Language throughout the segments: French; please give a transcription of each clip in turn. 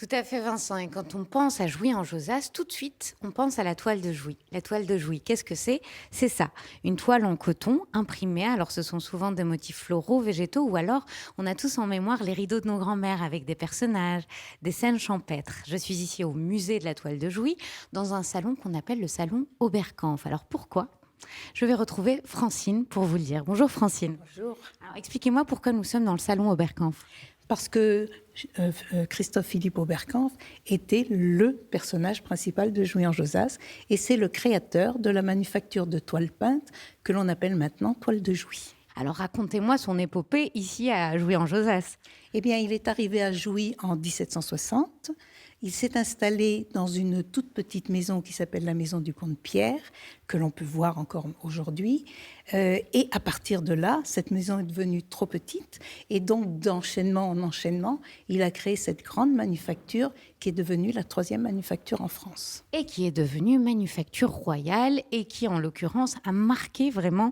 Tout à fait, Vincent. Et quand on pense à Jouy en Josas, tout de suite, on pense à la toile de Jouy. La toile de Jouy, qu'est-ce que c'est? C'est ça, une toile en coton imprimée. Alors, ce sont souvent des motifs floraux, végétaux, ou alors, on a tous en mémoire les rideaux de nos grands-mères avec des personnages, des scènes champêtres. Je suis ici au musée de la toile de Jouy, dans un salon qu'on appelle le salon Oberkampf. Alors, pourquoi? Je vais retrouver Francine pour vous le dire. Bonjour Francine. Bonjour. Alors, expliquez-moi pourquoi nous sommes dans le salon Oberkampf. Parce que Christophe-Philippe Oberkampf était le personnage principal de Jouy en Josas et c'est le créateur de la manufacture de toiles peintes que l'on appelle maintenant toile de Jouy. Alors racontez-moi son épopée ici à Jouy en Josas. Eh bien, il est arrivé à Jouy en 1760. Il s'est installé dans une toute petite maison qui s'appelle la maison du comte Pierre, que l'on peut voir encore aujourd'hui. Et à partir de là, cette maison est devenue trop petite. Et donc, d'enchaînement en enchaînement, il a créé cette grande manufacture qui est devenue la troisième manufacture en France. Et qui est devenue manufacture royale et qui, en l'occurrence, a marqué vraiment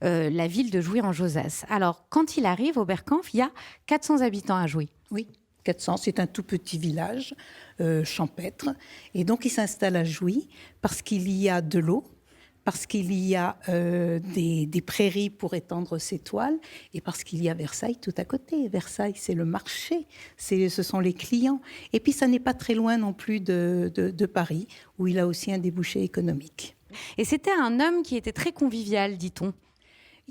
la ville de Jouy en Josas. Alors, quand il arrive au Oberkampf, il y a 400 habitants à Jouy. Oui, 400, c'est un tout petit village champêtre. Et donc, il s'installe à Jouy parce qu'il y a de l'eau, parce qu'il y a des prairies pour étendre ses toiles et parce qu'il y a Versailles tout à côté. Versailles, c'est le marché, ce sont les clients. Et puis, ça n'est pas très loin non plus de Paris, où il a aussi un débouché économique. Et c'était un homme qui était très convivial, dit-on.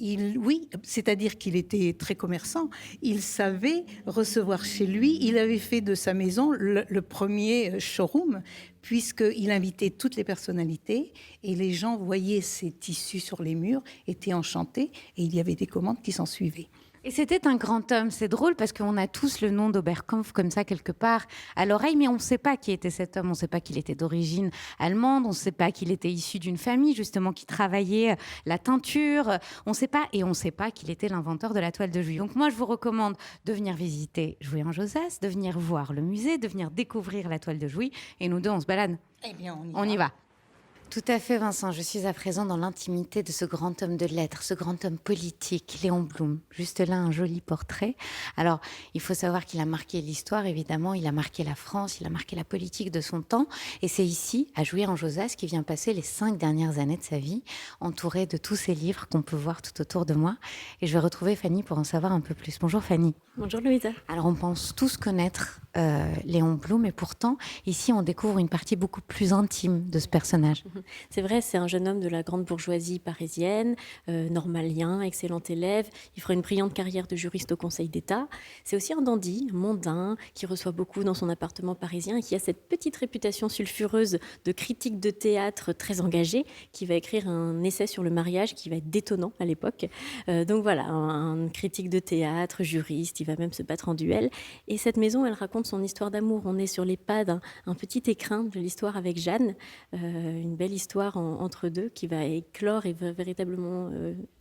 Oui, c'est-à-dire qu'il était très commerçant. Il savait recevoir chez lui. Il avait fait de sa maison le premier showroom, puisqu'il invitait toutes les personnalités et les gens voyaient ses tissus sur les murs, étaient enchantés et il y avait des commandes qui s'en suivaient. Et c'était un grand homme. C'est drôle parce qu'on a tous le nom d'Oberkampf comme ça quelque part à l'oreille, mais on ne sait pas qui était cet homme. On ne sait pas qu'il était d'origine allemande. On ne sait pas qu'il était issu d'une famille justement qui travaillait la teinture. On ne sait pas, et on ne sait pas qu'il était l'inventeur de la toile de Jouy. Donc moi, je vous recommande de venir visiter Jouy en Josas, de venir voir le musée, de venir découvrir la toile de Jouy. Et nous deux, on se balade. Eh bien, On y va. Tout à fait, Vincent. Je suis à présent dans l'intimité de ce grand homme de lettres, ce grand homme politique, Léon Blum. Juste là, un joli portrait. Alors, il faut savoir qu'il a marqué l'histoire, évidemment. Il a marqué la France, il a marqué la politique de son temps. Et c'est ici, à Jouy en Josas, qu'il vient passer les 5 dernières années de sa vie, entouré de tous ces livres qu'on peut voir tout autour de moi. Et je vais retrouver Fanny pour en savoir un peu plus. Bonjour Fanny. Bonjour Louisa. Alors, on pense tous connaître Léon Blum, et pourtant, ici, on découvre une partie beaucoup plus intime de ce personnage. C'est vrai, c'est un jeune homme de la grande bourgeoisie parisienne, normalien, excellent élève. Il fera une brillante carrière de juriste au Conseil d'État. C'est aussi un dandy, mondain, qui reçoit beaucoup dans son appartement parisien et qui a cette petite réputation sulfureuse de critique de théâtre très engagé, qui va écrire un essai sur le mariage qui va être détonnant à l'époque. Donc voilà, un critique de théâtre, juriste, il va même se battre en duel. Et cette maison, elle raconte son histoire d'amour. On est sur les pas d'un petit écrin de l'histoire avec Jeanne, une belle histoire entre deux qui va éclore et va véritablement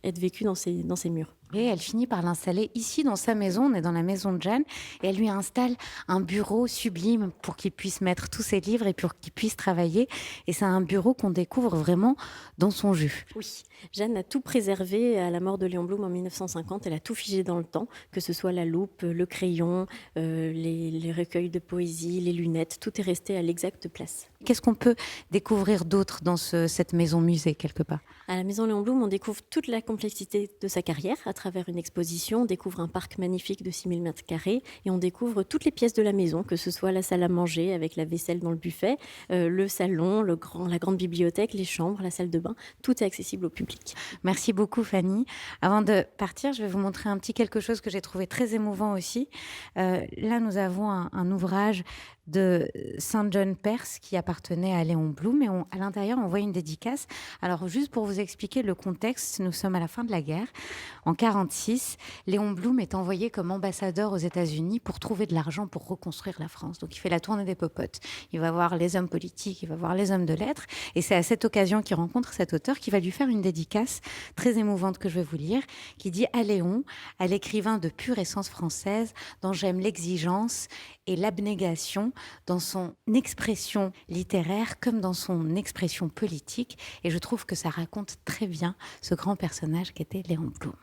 être vécue dans ces murs. Et elle finit par l'installer ici dans sa maison. On est dans la maison de Jeanne et elle lui installe un bureau sublime pour qu'il puisse mettre tous ses livres et pour qu'il puisse travailler. Et c'est un bureau qu'on découvre vraiment dans son jus. Oui, Jeanne a tout préservé à la mort de Léon Blum en 1950. Elle a tout figé dans le temps, que ce soit la loupe, le crayon, les recueils de poésie, les lunettes. Tout est resté à l'exacte place. Qu'est-ce qu'on peut découvrir d'autre dans cette maison-musée, quelque part? À la Maison Léon Blum, on découvre toute la complexité de sa carrière à travers une exposition. On découvre un parc magnifique de 6000 mètres carrés et on découvre toutes les pièces de la maison, que ce soit la salle à manger avec la vaisselle dans le buffet, le salon, la grande bibliothèque, les chambres, la salle de bain. Tout est accessible au public. Merci beaucoup, Fanny. Avant de partir, je vais vous montrer un petit quelque chose que j'ai trouvé très émouvant aussi. Là, nous avons un ouvrage de Saint John Perse qui appartenait à Léon Blum et à l'intérieur on voit une dédicace. Alors juste pour vous expliquer le contexte, nous sommes à la fin de la guerre. En 1946, Léon Blum est envoyé comme ambassadeur aux États-Unis pour trouver de l'argent pour reconstruire la France. Donc il fait la tournée des popotes. Il va voir les hommes politiques, il va voir les hommes de lettres et c'est à cette occasion qu'il rencontre cet auteur qui va lui faire une dédicace très émouvante que je vais vous lire, qui dit à Léon, à l'écrivain de pure essence française dont j'aime l'exigence et l'abnégation dans son expression littéraire comme dans son expression politique. Et je trouve que ça raconte très bien ce grand personnage qu'était Léon Blum.